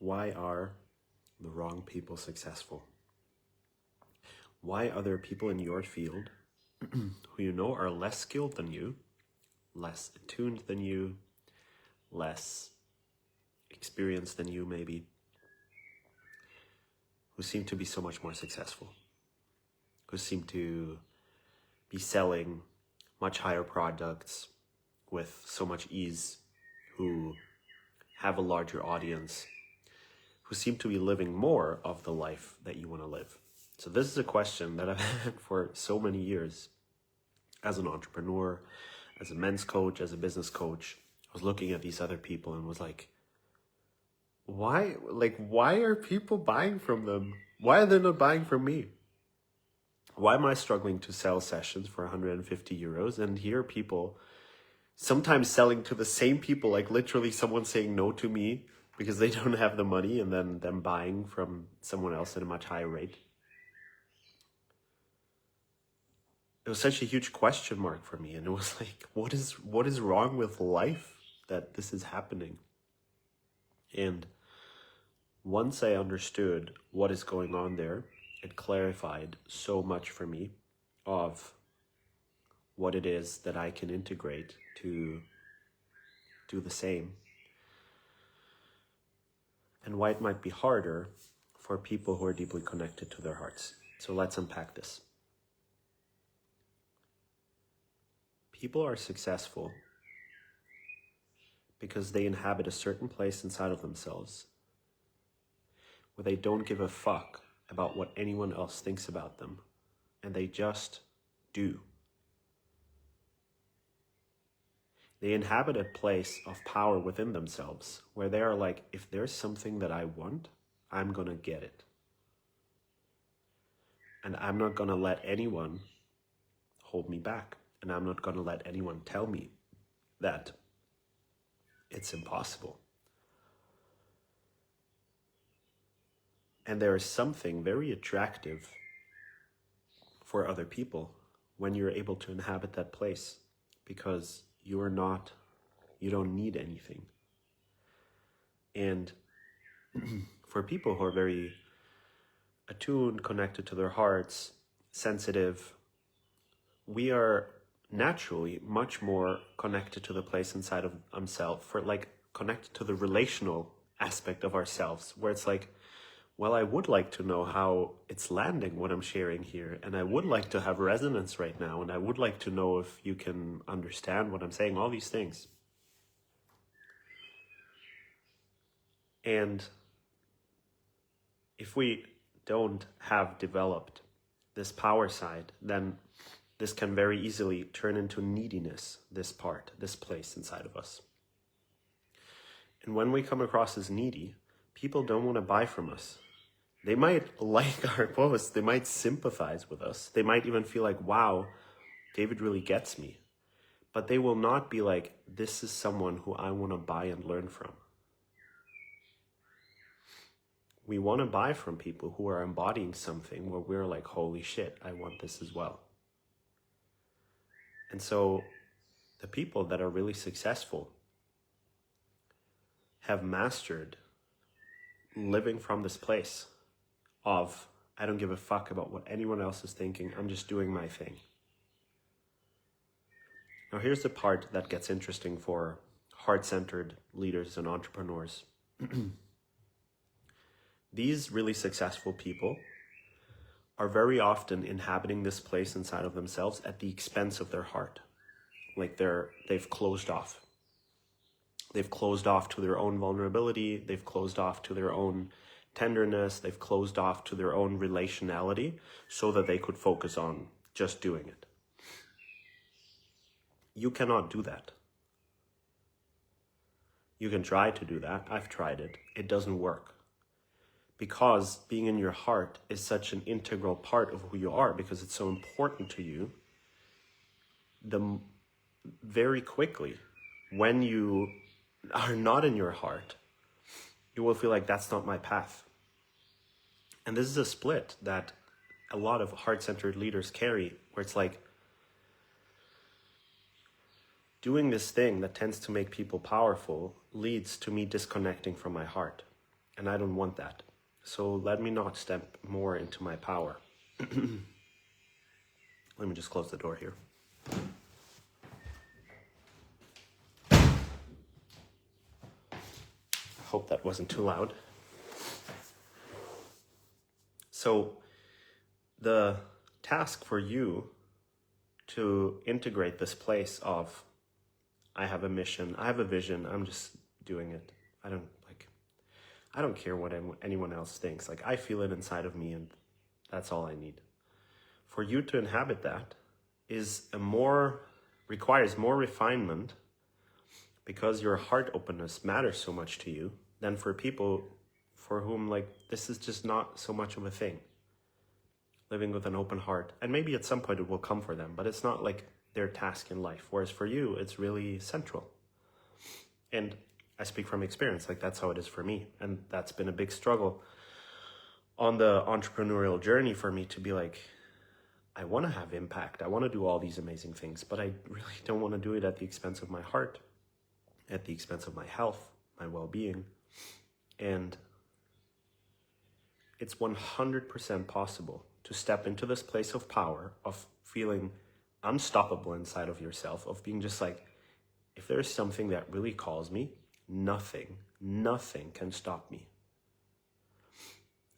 Why are the wrong people successful? Why are there people in your field who you know are less skilled than you, less attuned than you, less experienced than you maybe, who seem to be so much more successful, who seem to be selling much higher products with so much ease, who have a larger audience, who seem to be living more of the life that you want to live? So this is a question that I've had for so many years as an entrepreneur, as a men's coach, as a business coach. I was looking at these other people and was like, why are people buying from them? Why are they not buying from me? Why am I struggling to sell sessions for 150 euros? And here are people sometimes selling to the same people, like literally someone saying no to me because they don't have the money, and then them buying from someone else at a much higher rate. It was such a huge question mark for me. And it was like, what is wrong with life that this is happening? And once I understood what is going on there, it clarified so much for me of what it is that I can integrate to do the same, and why it might be harder for people who are deeply connected to their hearts. So let's unpack this. People are successful because they inhabit a certain place inside of themselves where they don't give a fuck about what anyone else thinks about them, and they just do. They inhabit a place of power within themselves where they are like, if there's something that I want, I'm gonna get it. And I'm not gonna let anyone hold me back. And I'm not gonna let anyone tell me that it's impossible. And there is something very attractive for other people when you're able to inhabit that place, because you don't need anything. And for people who are very attuned, connected to their hearts, sensitive, we are naturally much more connected to the place inside of themselves, connected to the relational aspect of ourselves, where it's like, well, I would like to know how it's landing what I'm sharing here, and I would like to have resonance right now, and I would like to know if you can understand what I'm saying, all these things. And if we don't have developed this power side, then this can very easily turn into neediness, this place inside of us. And when we come across as needy, people don't want to buy from us. They might like our posts, they might sympathize with us, they might even feel like, wow, David really gets me. But they will not be like, this is someone who I want to buy and learn from. We want to buy from people who are embodying something where we're like, holy shit, I want this as well. And so the people that are really successful have mastered living from this place of, I don't give a fuck about what anyone else is thinking, I'm just doing my thing. Now here's the part that gets interesting for heart-centered leaders and entrepreneurs. These really successful people are very often inhabiting this place inside of themselves at the expense of their heart. Like they've closed off. They've closed off to their own vulnerability. They've closed off to their own tenderness. They've closed off to their own relationality so that they could focus on just doing it. You cannot do that. You can try to do that. I've tried it. It doesn't work. Because being in your heart is such an integral part of who you are, because it's so important to you, very quickly, when you are not in your heart, you will feel like that's not my path. And this is a split that a lot of heart-centered leaders carry, where it's like, doing this thing that tends to make people powerful leads to me disconnecting from my heart. And I don't want that. So let me not step more into my power. Let me just close the door here. Hope that wasn't too loud. So the task for you to integrate this place of, I have a mission, I have a vision, I'm just doing it. I don't care what anyone else thinks. Like, I feel it inside of me, and that's all I need. For you to inhabit that requires more refinement, because your heart openness matters so much to you, than for people for whom, like, this is just not so much of a thing. Living with an open heart. And maybe at some point it will come for them, but it's not like their task in life. Whereas for you, it's really central. And I speak from experience, like, that's how it is for me. And that's been a big struggle on the entrepreneurial journey for me, to be like, I want to have impact. I want to do all these amazing things, but I really don't want to do it at the expense of my heart, at the expense of my health, my well-being. And it's 100% possible to step into this place of power, of feeling unstoppable inside of yourself, of being just like, if there's something that really calls me, nothing can stop me.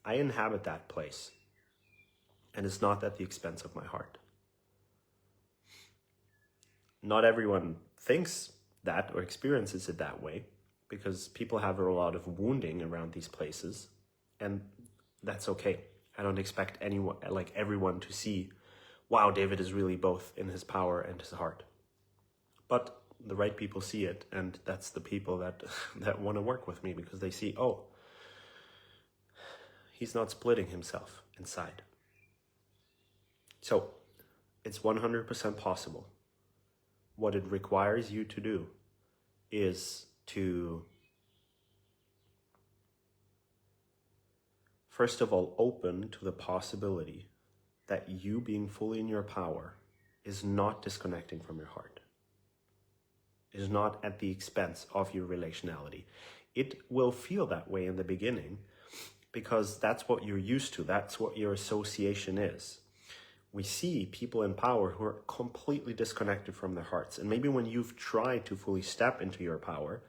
I inhabit that place, and it's not at the expense of my heart. Not everyone thinks that or experiences it that way, because people have a lot of wounding around these places, and that's okay. I don't expect everyone to see, wow, David is really both in his power and his heart. But the right people see it, and that's the people that want to work with me, because they see, oh, he's not splitting himself inside. So it's 100% possible. What it requires you to do is to, first of all, open to the possibility that you being fully in your power is not disconnecting from your heart. Is not at the expense of your relationality. It will feel that way in the beginning, because that's what you're used to. That's what your association is. We see people in power who are completely disconnected from their hearts. And maybe when you've tried to fully step into your power,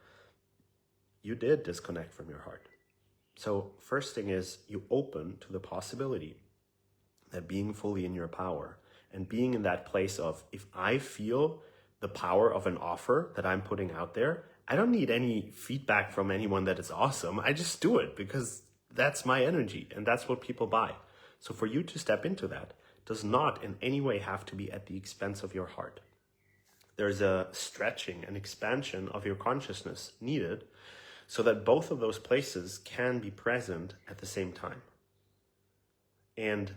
you did disconnect from your heart. So first thing is, you open to the possibility that being fully in your power, and being in that place of, if I feel the power of an offer that I'm putting out there, I don't need any feedback from anyone that it's awesome. I just do it because that's my energy and that's what people buy. So for you to step into that does not in any way have to be at the expense of your heart. There's a stretching and expansion of your consciousness needed so that both of those places can be present at the same time. And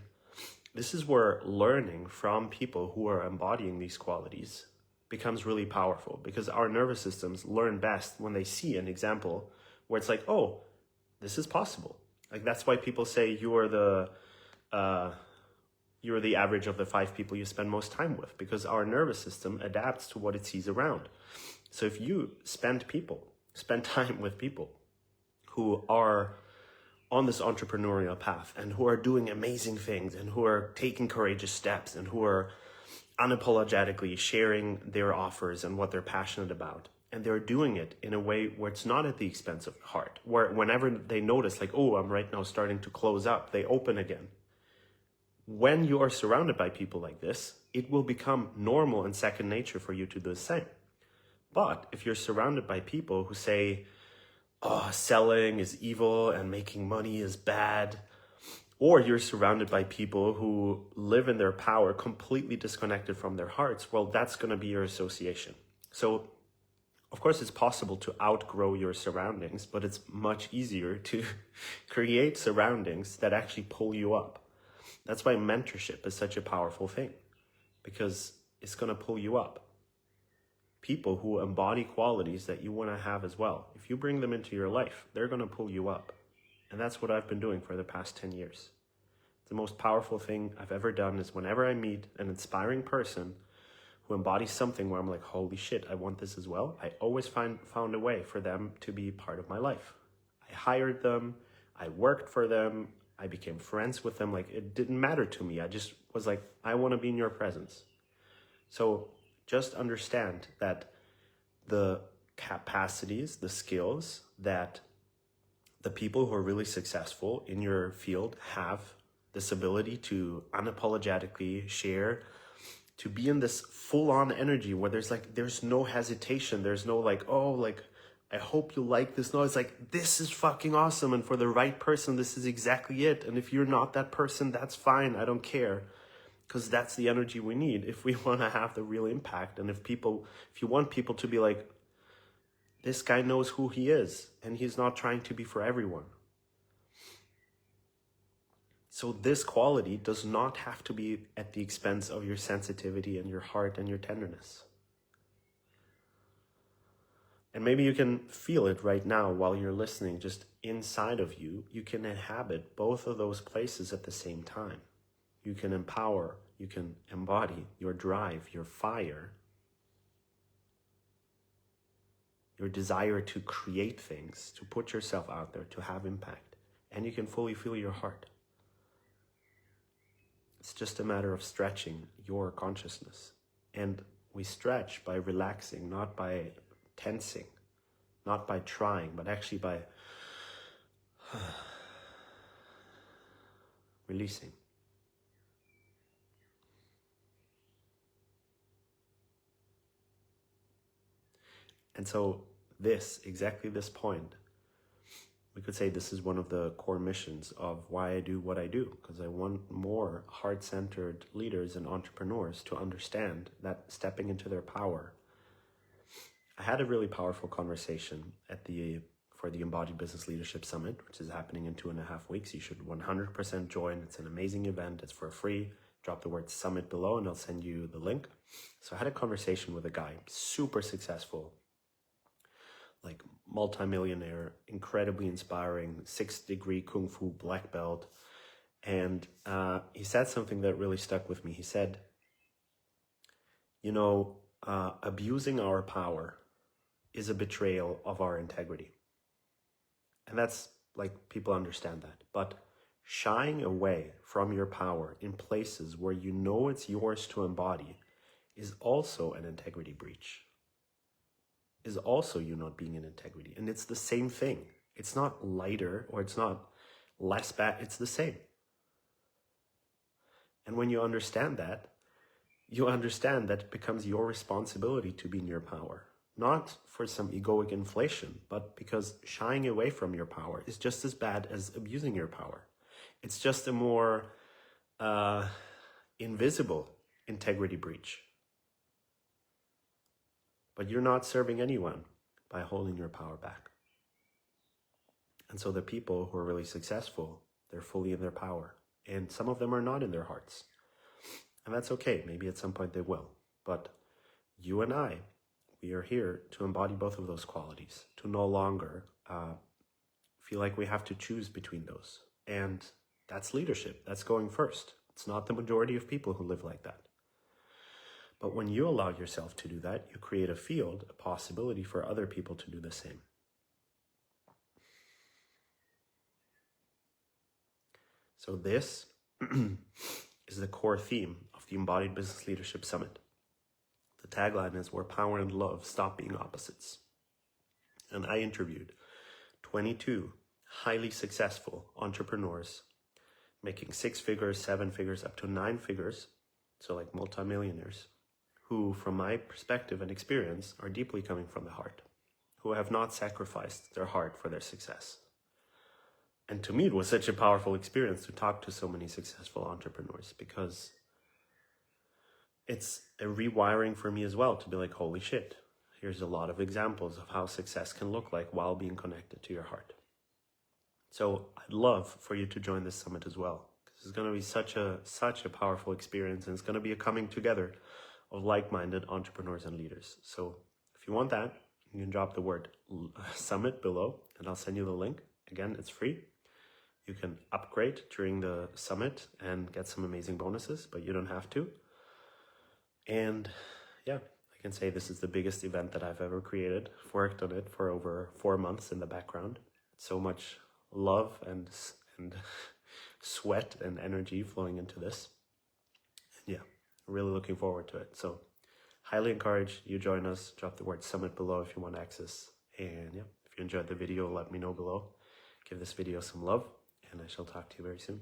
this is where learning from people who are embodying these qualities becomes really powerful, because our nervous systems learn best when they see an example where it's like, oh, this is possible. Like, that's why people say you're the average of the 5 people you spend most time with, because our nervous system adapts to what it sees around. So if you spend time with people who are on this entrepreneurial path and who are doing amazing things and who are taking courageous steps and who are unapologetically sharing their offers and what they're passionate about, and they're doing it in a way where it's not at the expense of the heart, where whenever they notice, like, oh, I'm right now starting to close up, they open again. When you are surrounded by people like this, it will become normal and second nature for you to do the same. But if you're surrounded by people who say, oh, selling is evil and making money is bad, or you're surrounded by people who live in their power completely disconnected from their hearts, well, that's going to be your association. So, of course, it's possible to outgrow your surroundings, but it's much easier to create surroundings that actually pull you up. That's why mentorship is such a powerful thing, because it's going to pull you up. People who embody qualities that you want to have as well, if you bring them into your life, they're going to pull you up. And that's what I've been doing for the past 10 years. The most powerful thing I've ever done is whenever I meet an inspiring person who embodies something where I'm like, holy shit, I want this as well, I always found a way for them to be part of my life. I hired them, I worked for them, I became friends with them. Like, it didn't matter to me. I just was like, I want to be in your presence. So just understand that the capacities, the skills that the people who are really successful in your field have, this ability to unapologetically share, to be in this full-on energy where there's no hesitation, there's no like, oh, like, I hope you like this. No, it's like, this is fucking awesome, and for the right person, this is exactly it. And if you're not that person, that's fine, I don't care, because that's the energy we need if we want to have the real impact. And if you want people to be like, this guy knows who he is, and he's not trying to be for everyone. So this quality does not have to be at the expense of your sensitivity and your heart and your tenderness. And maybe you can feel it right now while you're listening, just inside of you. You can inhabit both of those places at the same time. You can empower, you can embody your drive, your fire, your desire to create things, to put yourself out there, to have impact. And you can fully feel your heart. It's just a matter of stretching your consciousness. And we stretch by relaxing, not by tensing, not by trying, but actually by releasing. And so exactly this point, we could say this is one of the core missions of why I do what I do, because I want more heart-centered leaders and entrepreneurs to understand that stepping into their power. I had a really powerful conversation for the Embodied Business Leadership Summit, which is happening in 2.5 weeks. You should 100% join. It's an amazing event. It's for free. Drop the word summit below and I'll send you the link. So I had a conversation with a guy, super successful, like multimillionaire, incredibly inspiring, 6-degree Kung Fu black belt. And he said something that really stuck with me. He said, abusing our power is a betrayal of our integrity. And that's like, people understand that. But shying away from your power in places where you know it's yours to embody is also an integrity breach. Is also you not being in integrity. And it's the same thing. It's not lighter or it's not less bad. It's the same. And when you understand that, it becomes your responsibility to be in your power. Not for some egoic inflation, but because shying away from your power is just as bad as abusing your power. It's just a more invisible integrity breach. But you're not serving anyone by holding your power back. And so the people who are really successful, they're fully in their power. And some of them are not in their hearts. And that's okay. Maybe at some point they will. But you and I, we are here to embody both of those qualities, to no longer feel like we have to choose between those. And that's leadership. That's going first. It's not the majority of people who live like that. But when you allow yourself to do that, you create a field, a possibility for other people to do the same. So this is the core theme of the Embodied Business Leadership Summit. The tagline is where power and love stop being opposites. And I interviewed 22 highly successful entrepreneurs making 6 figures, 7 figures, up to 9 figures, so like multimillionaires, who, from my perspective and experience, are deeply coming from the heart, who have not sacrificed their heart for their success. And to me, it was such a powerful experience to talk to so many successful entrepreneurs, because it's a rewiring for me as well to be like, holy shit, here's a lot of examples of how success can look like while being connected to your heart. So I'd love for you to join this summit as well, because it's going to be such a powerful experience, and it's going to be a coming together of like-minded entrepreneurs and leaders. So if you want that, you can drop the word summit below and I'll send you the link. Again, it's free. You can upgrade during the summit and get some amazing bonuses, but you don't have to. And yeah, I can say this is the biggest event that I've ever created. I've worked on it for over 4 months in the background. so much love and sweat and energy flowing into this. And yeah, really looking forward to it. So highly encourage you join us. Drop the word summit below if you want access. And yeah, if you enjoyed the video, let me know below. Give this video some love, and I shall talk to you very soon.